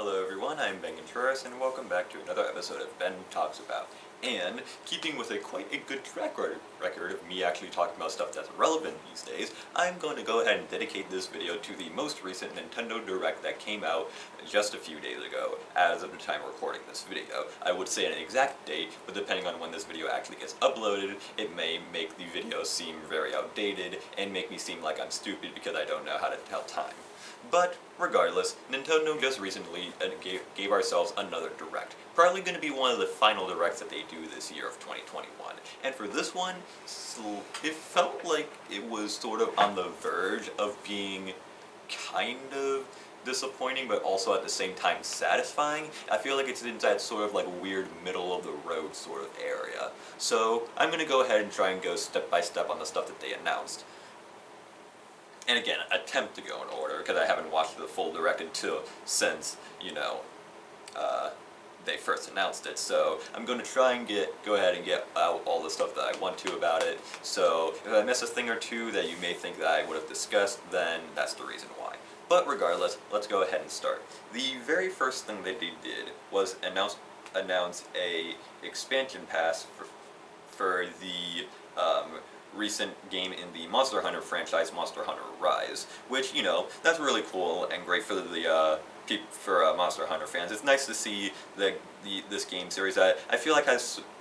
Hello everyone, I'm Ben Contreras and welcome back to another episode of Ben Talks About. And, keeping with quite a good track record of me actually talking about stuff that's relevant these days, I'm going to go ahead and dedicate this video to the most recent Nintendo Direct that came out just a few days ago, as of the time recording this video. I would say an exact date, but depending on when this video actually gets uploaded, it may make the video seem very outdated and make me seem like I'm stupid because I don't know how to tell time. But, regardless, Nintendo just recently gave ourselves another Direct. Probably going to be one of the final Directs that they do this year of 2021. And for this one, it felt like it was sort of on the verge of being kind of disappointing, but also at the same time satisfying. I feel like it's in that sort of weird middle of the road sort of area. So, I'm going to go ahead and try and go step by step on the stuff that they announced. And again, attempt to go in order, because I haven't watched the full Direct since, they first announced it. So I'm going to try and go ahead and get out all the stuff that I want to about it. So if I miss a thing or two that you may think that I would have discussed, then that's the reason why. But regardless, let's go ahead and start. The very first thing that they did was announce a expansion pass for the recent game in the Monster Hunter franchise, Monster Hunter Rise, which, that's really cool and great for the Monster Hunter fans. It's nice to see this game series that I feel like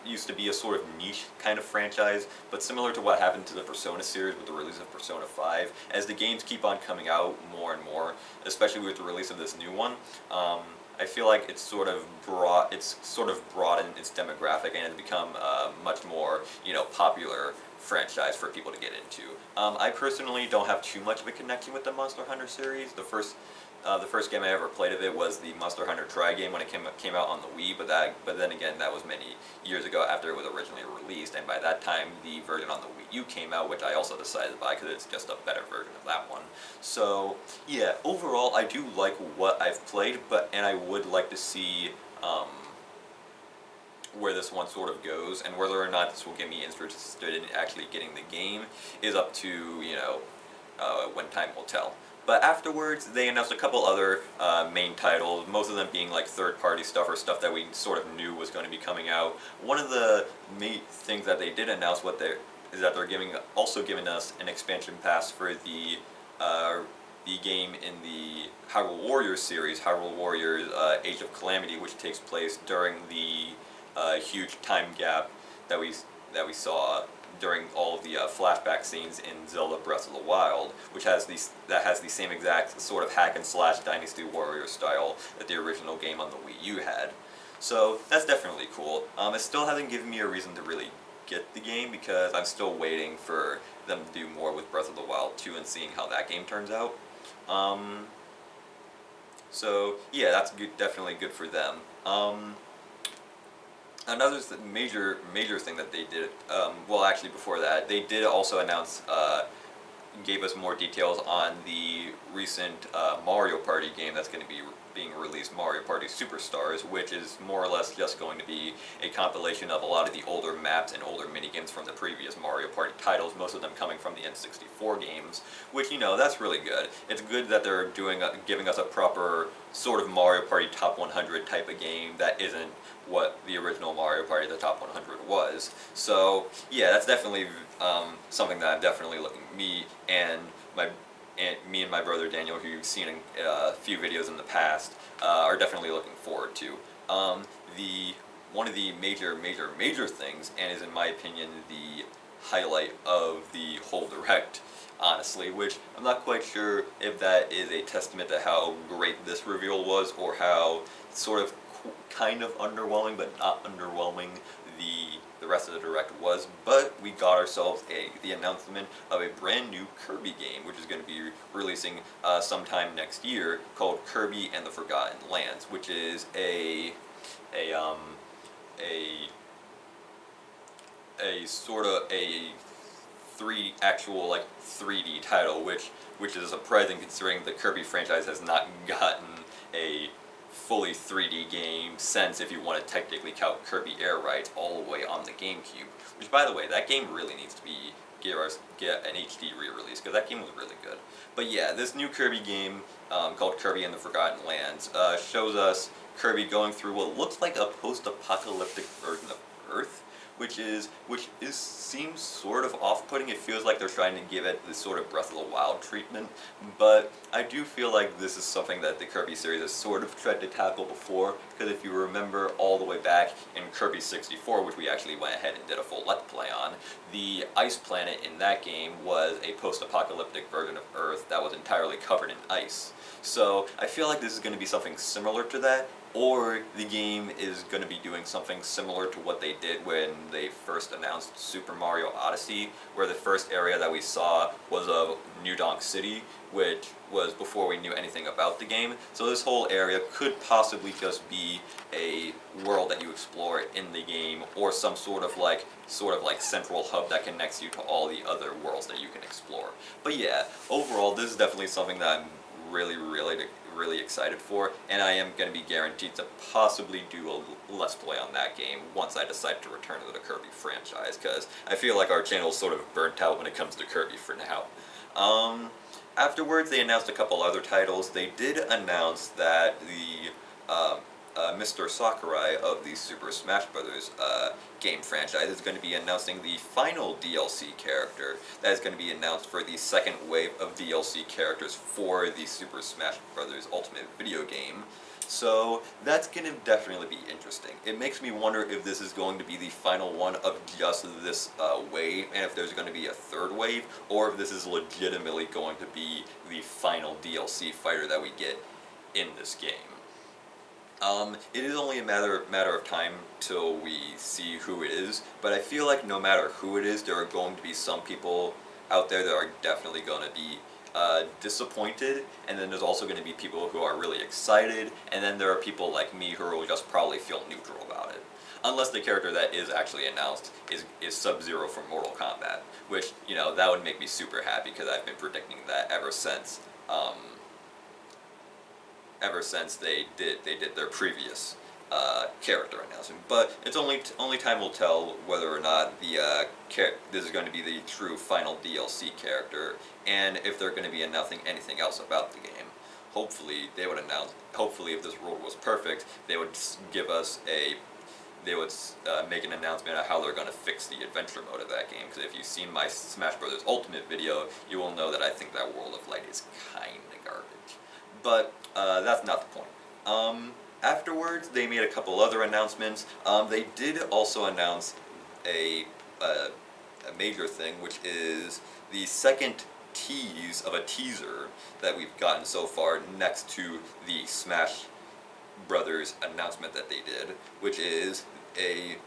used to be a sort of niche kind of franchise, but similar to what happened to the Persona series with the release of Persona 5, as the games keep on coming out more and more, especially with the release of this new one. I feel like it's sort of broadened its demographic and has become much more, popular franchise for people to get into. I personally don't have too much of a connection with the Monster Hunter series. The first game I ever played of it was the Monster Hunter Tri game when it came out on the Wii, but then again, that was many years ago after it was originally released, and by that time the version on the Wii U came out, which I also decided to buy because it's just a better version of that one. So yeah, overall I do like what I've played, and I would like to see where this one sort of goes, and whether or not this will get me interested in actually getting the game is up to, when time will tell. But afterwards, they announced a couple other main titles, most of them being third-party stuff or stuff that we sort of knew was going to be coming out. One of the main things that they did announce is that they're also giving us an expansion pass for the game in the Hyrule Warriors series, Hyrule Warriors Age of Calamity, which takes place during the huge time gap that we saw during all of the flashback scenes in Zelda Breath of the Wild, which has the same exact sort of hack and slash Dynasty Warrior style that the original game on the Wii U had. So that's definitely cool. It still hasn't given me a reason to really get the game because I'm still waiting for them to do more with Breath of the Wild 2 and seeing how that game turns out. So yeah, that's definitely good for them. Another major thing that they did, well actually before that, they did also announce, gave us more details on the recent Mario Party game that's going to be being released, Mario Party Superstars, which is more or less just going to be a compilation of a lot of the older maps and older minigames from the previous Mario Party titles, most of them coming from the N64 games, which, that's really good. It's good that they're giving us a proper sort of Mario Party Top 100 type of game that isn't what the original Mario Party the Top 100 was. So yeah, that's definitely something that I'm definitely me and my brother Daniel, who you've seen in a few videos in the past, are definitely looking forward to. One of the major things, and is in my opinion the highlight of the whole Direct, honestly, which I'm not quite sure if that is a testament to how great this reveal was, or how sort of kind of underwhelming but not underwhelming the rest of the Direct was, but we got ourselves the announcement of a brand new Kirby game, which is going to be releasing sometime next year, called Kirby and the Forgotten Lands, which is a sort of a 3D title, which is surprising considering the Kirby franchise has not gotten a fully 3D game since, if you want to technically count Kirby Air Ride all the way on the GameCube. Which, by the way, that game really needs to be get an HD re-release, because that game was really good. But yeah, this new Kirby game called Kirby and the Forgotten Lands shows us Kirby going through what looks like a post-apocalyptic version of Earth, which seems sort of off-putting. It feels like they're trying to give it this sort of Breath of the Wild treatment, but I do feel like this is something that the Kirby series has sort of tried to tackle before, because if you remember all the way back in Kirby 64, which we actually went ahead and did a full Let's Play on, the ice planet in that game was a post-apocalyptic version of Earth that was entirely covered in ice. So I feel like this is going to be something similar to that, or the game is going to be doing something similar to what they did when they first announced Super Mario Odyssey, where the first area that we saw was of New Donk City, which was before we knew anything about the game. So this whole area could possibly just be a world that you explore in the game, or some sort of like central hub that connects you to all the other worlds that you can explore. But yeah, overall, this is definitely something that I'm really excited for, and I am going to be guaranteed to possibly do a Let's Play on that game once I decide to return to the Kirby franchise, because I feel like our channel is sort of burnt out when it comes to Kirby for now. Afterwards, they announced a couple other titles. They did announce that the Mr. Sakurai of the Super Smash Bros. Game franchise is going to be announcing the final DLC character that is going to be announced for the second wave of DLC characters for the Super Smash Bros. Ultimate video game. So that's going to definitely be interesting. It makes me wonder if this is going to be the final one of just this wave, and if there's going to be a third wave, or if this is legitimately going to be the final DLC fighter that we get in this game. It is only a matter of time till we see who it is, but I feel like no matter who it is, there are going to be some people out there that are definitely going to be disappointed, and then there's also going to be people who are really excited, and then there are people like me who will just probably feel neutral about it. Unless the character that is actually announced is Sub-Zero from Mortal Kombat, which, you know, that would make me super happy, because I've been predicting that ever since they did their previous character announcement. But it's only time will tell whether or not this is going to be the true final DLC character, and if they're going to be announcing anything else about the game. Hopefully they would announce. Hopefully, if this world was perfect, they would give us make an announcement of how they're going to fix the adventure mode of that game. Because if you've seen my Smash Bros. Ultimate video, you will know that I think that World of Light is kinda garbage. But that's not the point. Afterwards, they made a couple other announcements. They did also announce a major thing, which is the second tease of a teaser that we've gotten so far next to the Smash Brothers announcement that they did, which is a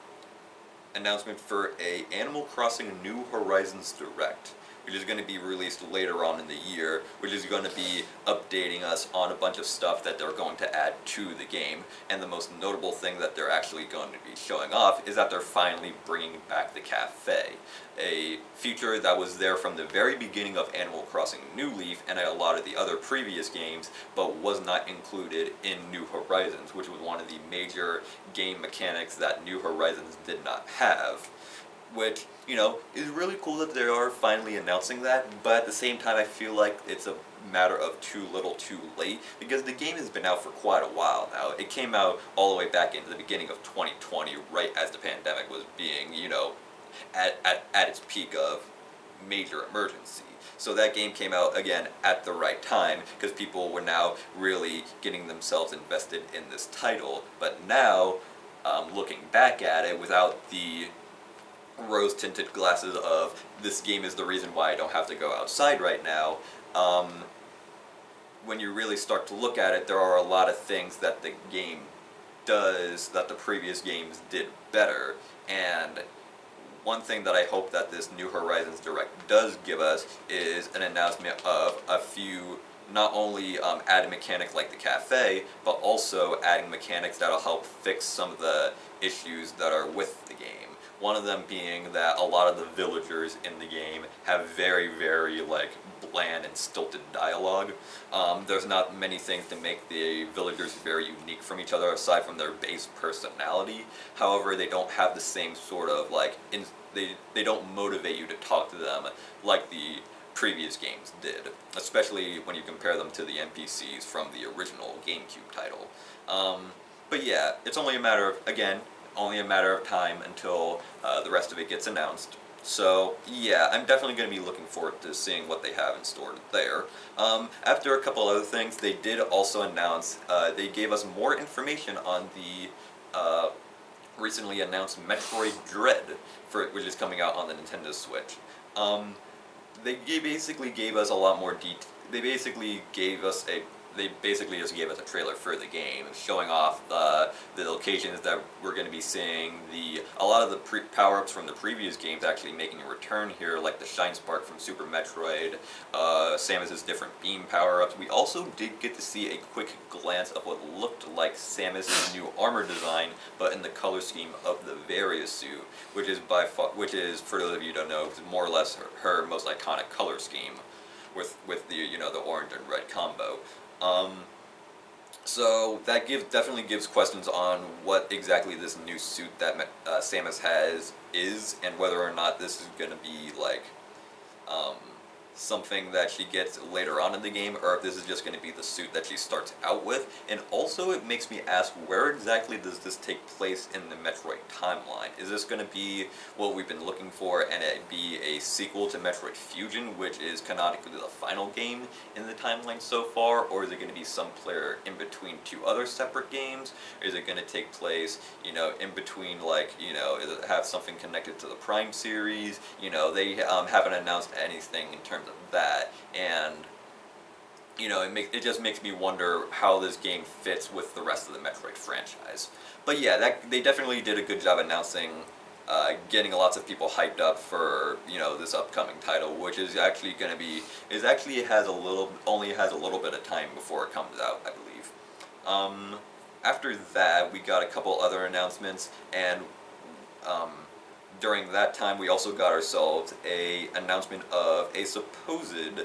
announcement for a Animal Crossing New Horizons Direct, which is going to be released later on in the year, which is going to be updating us on a bunch of stuff that they're going to add to the game. And the most notable thing that they're actually going to be showing off is that they're finally bringing back the cafe, a feature that was there from the very beginning of Animal Crossing New Leaf and a lot of the other previous games, but was not included in New Horizons, which was one of the major game mechanics that New Horizons did not have. Which, you know, is really cool that they are finally announcing that, but at the same time I feel like it's a matter of too little too late, because the game has been out for quite a while now. It came out all the way back into the beginning of 2020, right as the pandemic was being, you know, at its peak of major emergency. So that game came out, again, at the right time, because people were now really getting themselves invested in this title. But now, looking back at it, without the rose-tinted glasses of this game is the reason why I don't have to go outside right now, when you really start to look at it, there are a lot of things that the game does that the previous games did better. And one thing that I hope that this New Horizons Direct does give us is an announcement of a few not only add a mechanic like the cafe, but also adding mechanics that'll help fix some of the issues that are with the game. One of them being that a lot of the villagers in the game have very, very like bland and stilted dialogue. There's not many things to make the villagers very unique from each other aside from their base personality. However, they don't have the same sort of like they don't motivate you to talk to them like the previous games did, especially when you compare them to the NPCs from the original GameCube title. But yeah, it's only a matter of, again, only a matter of time until the rest of it gets announced. So yeah, I'm definitely going to be looking forward to seeing what they have in store there. After a couple other things, they did also announce, they gave us more information on the recently announced Metroid Dread, which is coming out on the Nintendo Switch. They basically gave us a lot more They basically gave us a. They basically just gave us a trailer for the game, showing off the locations that we're going to be seeing. A lot of the power-ups from the previous games actually making a return here, like the Shine Spark from Super Metroid, Samus's different beam power-ups. We also did get to see a quick glance of what looked like Samus's new armor design, but in the color scheme of the Varia suit, which is for those of you who don't know, more or less her most iconic color scheme, with the the orange and red combo. So that definitely gives questions on what exactly this new suit that Samus has is, and whether or not this is going to be like something that she gets later on in the game, or if this is just going to be the suit that she starts out with. And also it makes me ask, where exactly does this take place in the Metroid timeline? Is this going to be what we've been looking for, and it be a sequel to Metroid Fusion, which is canonically the final game in the timeline so far, or is it going to be some player in between two other separate games? Or is it going to take place, in between, like, does it have something connected to the Prime series? They haven't announced anything in terms of that, and it just makes me wonder how this game fits with the rest of the Metroid franchise. But yeah, they definitely did a good job announcing, getting lots of people hyped up for this upcoming title, which is actually going to be only has a little bit of time before it comes out, I believe. After that, we got a couple other announcements, and during that time, we also got ourselves a announcement of a supposed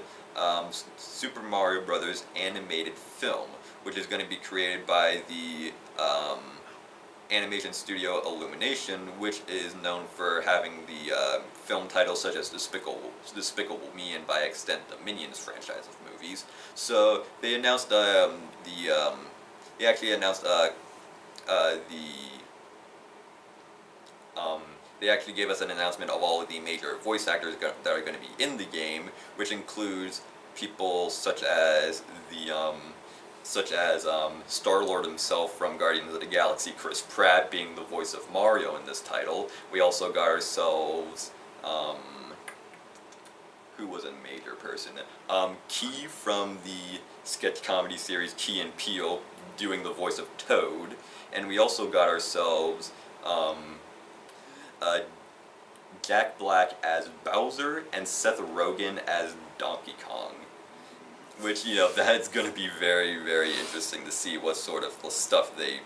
Super Mario Brothers animated film, which is going to be created by the animation studio Illumination, which is known for having the film titles such as Despicable Me and by extent the Minions franchise of movies. So they announced they actually announced they actually gave us an announcement of all of the major voice actors that are going to be in the game, which includes people such as Star-Lord himself from Guardians of the Galaxy, Chris Pratt being the voice of Mario in this title. We also got ourselves, who was a major person? Key from the sketch comedy series Key and Peele doing the voice of Toad. And we also got ourselves, Jack Black as Bowser and Seth Rogen as Donkey Kong. Which, that's going to be very, very interesting to see what sort of stuff they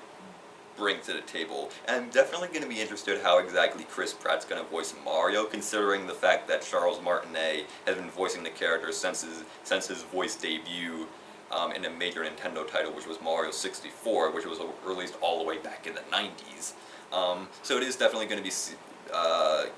bring to the table. And I'm definitely going to be interested how exactly Chris Pratt's going to voice Mario, considering the fact that Charles Martinet has been voicing the character since his voice debut in a major Nintendo title, which was Mario 64, which was released all the way back in the 90s. So it is definitely going to be,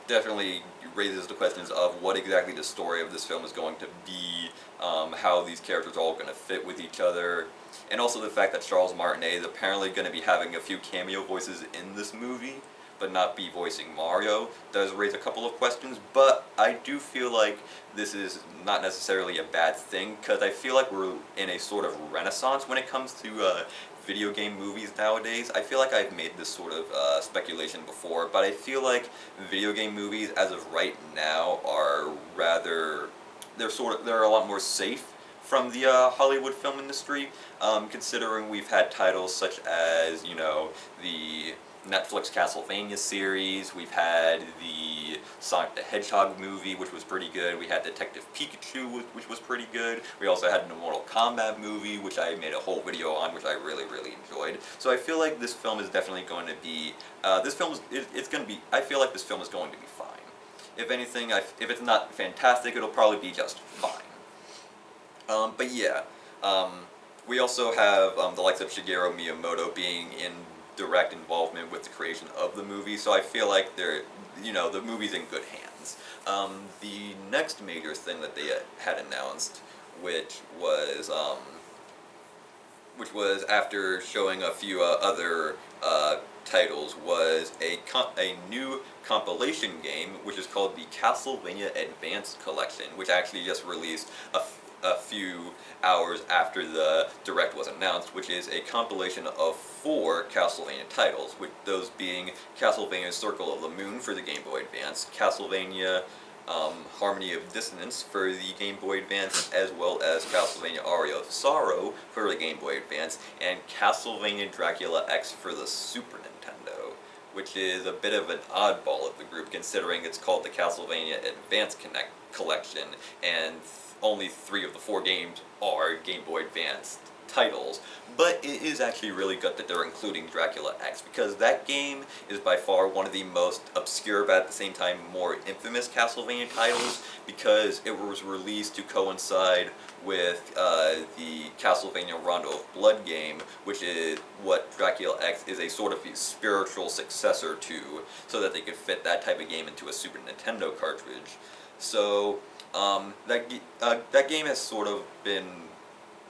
definitely raises the questions of what exactly the story of this film is going to be, how these characters are all going to fit with each other, and also the fact that Charles Martinet is apparently going to be having a few cameo voices in this movie, but not be voicing Mario, does raise a couple of questions. But I do feel like this is not necessarily a bad thing, because I feel like we're in a sort of renaissance when it comes to video game movies nowadays. I feel like I've made this sort of speculation before, but I feel like video game movies as of right now are rather, they're a lot more safe from the Hollywood film industry, considering we've had titles such as, the Netflix Castlevania series. We've had the Sonic the Hedgehog movie, which was pretty good. We had Detective Pikachu, which was pretty good. We also had an Mortal Kombat movie, which I made a whole video on, which I really, really enjoyed. So I feel like this film is definitely going to be, it's going to be, I feel like this film is going to be fine. If anything, if it's not fantastic, it'll probably be just fine. But yeah, we also have the likes of Shigeru Miyamoto being in direct involvement with the creation of the movie, so I feel like the movie's in good hands. The next major thing that they had announced, which was after showing a few other titles, was a new compilation game, which is called the Castlevania Advanced Collection, which actually just released a few hours after the Direct was announced, which is a compilation of 4 Castlevania titles, with those being Castlevania Circle of the Moon for the Game Boy Advance, Castlevania Harmony of Dissonance for the Game Boy Advance, as well as Castlevania Aria of Sorrow for the Game Boy Advance, and Castlevania Dracula X for the Super Nintendo, which is a bit of an oddball of the group, considering it's called the Castlevania Advance Collection, and only 3 of the 4 games are Game Boy Advance titles. But it is actually really good that they're including Dracula X, because that game is by far one of the most obscure but at the same time more infamous Castlevania titles, because it was released to coincide with the Castlevania Rondo of Blood game, which is what Dracula X is a sort of a spiritual successor to, so that they could fit that type of game into a Super Nintendo cartridge. So that game has sort of been,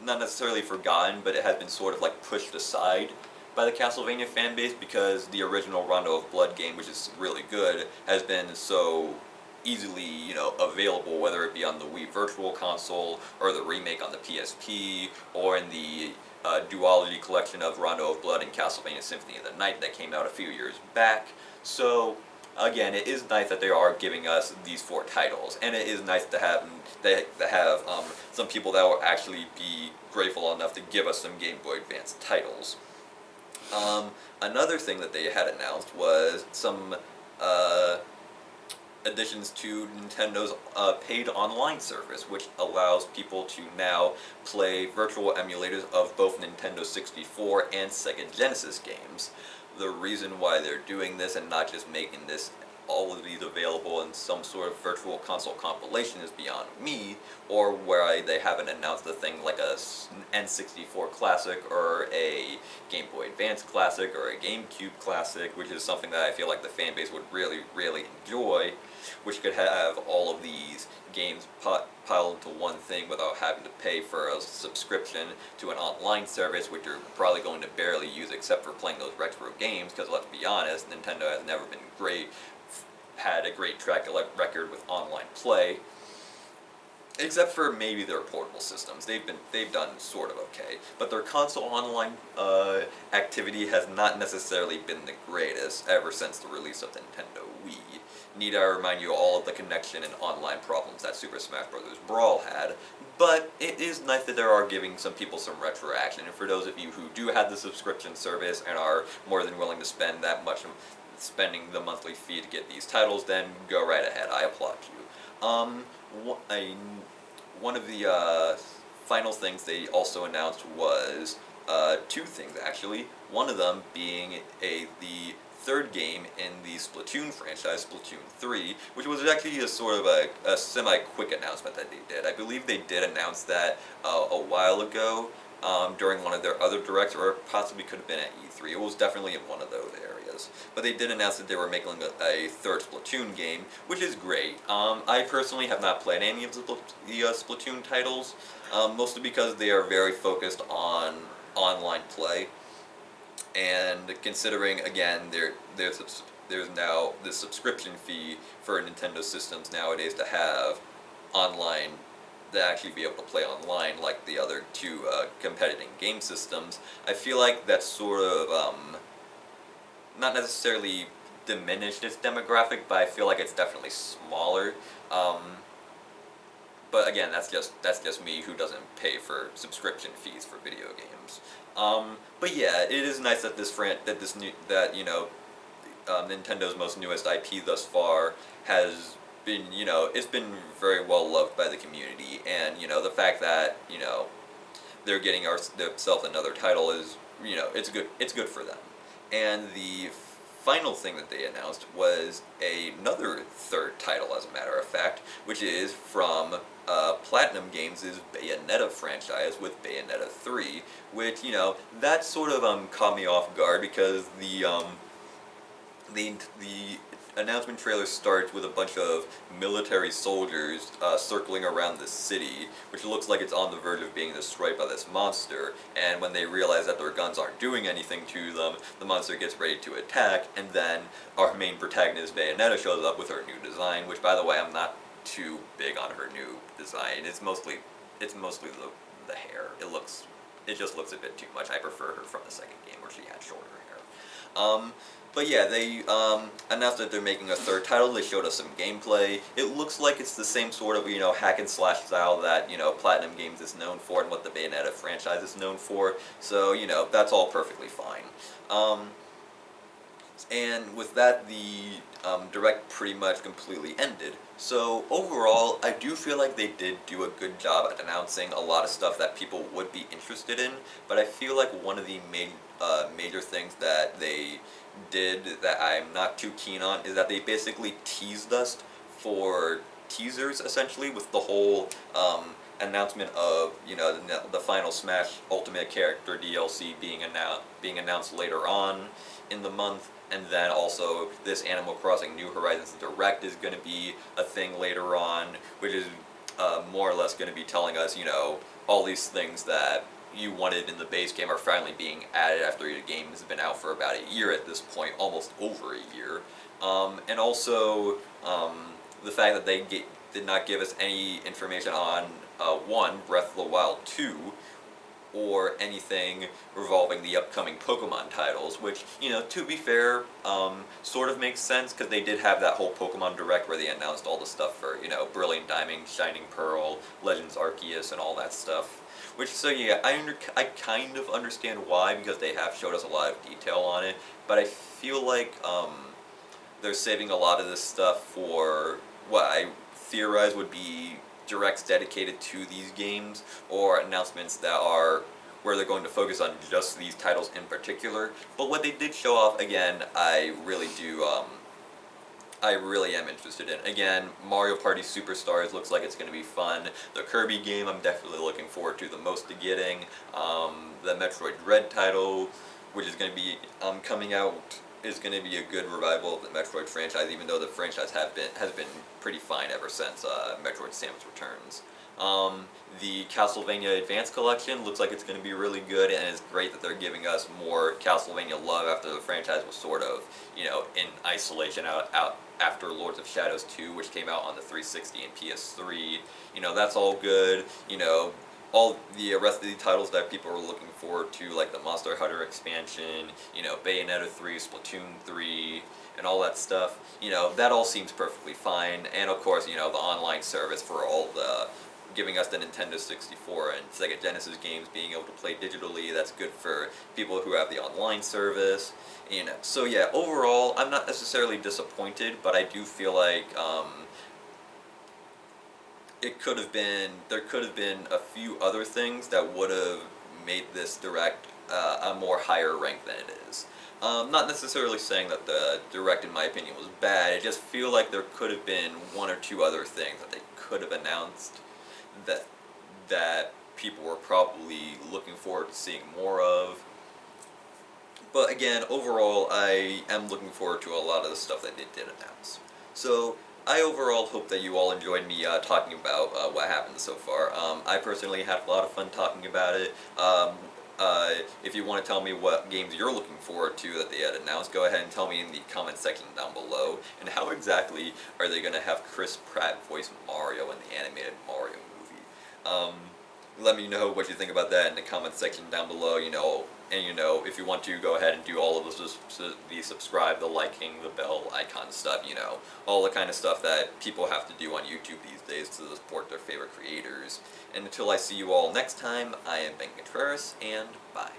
not necessarily forgotten, but it has been sort of like pushed aside by the Castlevania fanbase, because the original Rondo of Blood game, which is really good, has been so easily, available, whether it be on the Wii Virtual Console, or the remake on the PSP, or in the duology collection of Rondo of Blood and Castlevania Symphony of the Night that came out a few years back. So again, it is nice that they are giving us these 4 titles, and it is nice to have some people that will actually be grateful enough to give us some Game Boy Advance titles. Another thing that they had announced was some additions to Nintendo's paid online service, which allows people to now play virtual emulators of both Nintendo 64 and Sega Genesis games. The reason why they're doing this and not just making all of these available in some sort of virtual console compilation is beyond me, or where they haven't announced a thing like a N64 Classic, or a Game Boy Advance Classic, or a GameCube Classic, which is something that I feel like the fanbase would really, really enjoy, which could have all of these games piled into one thing without having to pay for a subscription to an online service, which you're probably going to barely use except for playing those retro games, because let's be honest, Nintendo has never been had a great track record with online play, except for maybe their portable systems. They've done sort of okay, but their console online activity has not necessarily been the greatest ever since the release of the Nintendo Wii. Need I remind you all of the connection and online problems that Super Smash Bros. Brawl had, but it is nice that they are giving some people some retro action, and for those of you who do have the subscription service and are more than willing to spend that much, spending the monthly fee to get these titles, then go right ahead, I applaud you. One of the final things they also announced was 2 things actually. One of them being the 3rd game in the Splatoon franchise, Splatoon 3, which was actually a sort of a semi-quick announcement that they did. I believe they did announce that a while ago during one of their other directs, or possibly could have been at E3. It was definitely in one of those areas. But they did announce that they were making a 3rd Splatoon game, which is great. I personally have not played any of the Splatoon titles, mostly because they are very focused on online play. And considering, again, there's now the subscription fee for Nintendo systems nowadays to have online, to actually be able to play online like the other 2 competing game systems, I feel like that's sort of, not necessarily diminished its demographic, but I feel like it's definitely smaller. but again, that's just me who doesn't pay for subscription fees for video games. But yeah, it is nice that Nintendo's most newest IP thus far has been, it's been very well loved by the community, and the fact that they're getting themselves another title is, it's good. It's good for them. And the final thing that they announced was another third title, as a matter of fact, which is from Platinum Games' Bayonetta franchise with Bayonetta 3, which, that sort of caught me off guard because the announcement trailer starts with a bunch of military soldiers circling around the city, which looks like it's on the verge of being destroyed by this monster, and when they realize that their guns aren't doing anything to them, the monster gets ready to attack, and then our main protagonist, Bayonetta, shows up with her new design, which, by the way, I'm not too big on her new design. It's mostly the hair. It just looks a bit too much. I prefer her from the second game where she had shorter hair. But yeah, they announced that they're making a third title. They showed us some gameplay. It looks like it's the same sort of, hack and slash style that, Platinum Games is known for and what the Bayonetta franchise is known for. So, that's all perfectly fine. And with that, the Direct pretty much completely ended. So overall, I do feel like they did do a good job at announcing a lot of stuff that people would be interested in, but I feel like one of the major things that they did that I'm not too keen on is that they basically teased us for teasers, essentially, with the whole announcement of, the final Smash Ultimate Character DLC being announced later on in the month, and then also this Animal Crossing New Horizons Direct is going to be a thing later on, which is more or less going to be telling us, all these things that you wanted in the base game are finally being added after the game has been out for about a year at this point, almost over a year. And also, the fact that they did not give us any information on, 1, Breath of the Wild 2, or anything revolving the upcoming Pokemon titles, which, to be fair, sort of makes sense, because they did have that whole Pokemon Direct where they announced all the stuff for, Brilliant Diamond, Shining Pearl, Legends Arceus, and all that stuff. Which, so yeah, I kind of understand why, because they have showed us a lot of detail on it, but I feel like, they're saving a lot of this stuff for what I theorize would be directs dedicated to these games, or announcements that are where they're going to focus on just these titles in particular. But what they did show off, again, I really am interested in. Again, Mario Party Superstars looks like it's going to be fun. The Kirby game I'm definitely looking forward to the most to getting. The Metroid Dread title, which is going to be coming out, is going to be a good revival of the Metroid franchise, even though the franchise has been pretty fine ever since Metroid Samus Returns. The Castlevania Advance Collection looks like it's going to be really good, and it's great that they're giving us more Castlevania love after the franchise was sort of, in isolation out after Lords of Shadows 2, which came out on the 360 and PS3. That's all good. All the rest of the titles that people are looking forward to, like the Monster Hunter expansion, Bayonetta 3, Splatoon 3, and all that stuff, that all seems perfectly fine. And of course, the online service for all the giving us the Nintendo 64 and Sega Genesis games being able to play digitally, that's good for people who have the online service. So yeah, overall, I'm not necessarily disappointed, but I do feel like there could have been a few other things that would have made this Direct a more higher rank than it is. Not necessarily saying that the Direct, in my opinion, was bad. I just feel like there could have been one or two other things that they could have announced that people were probably looking forward to seeing more of. But again, overall, I am looking forward to a lot of the stuff that they did announce. So I overall hope that you all enjoyed me talking about what happened so far. I personally had a lot of fun talking about it. If you want to tell me what games you're looking forward to that they had announced, go ahead and tell me in the comment section down below. And how exactly are they going to have Chris Pratt voice Mario in the animated Mario movie? let me know what you think about that in the comment section down below, and if you want to, go ahead and do all of the subscribe, the liking, the bell icon stuff, all the kind of stuff that people have to do on YouTube these days to support their favorite creators. And until I see you all next time, I am Ben Contreras, and bye.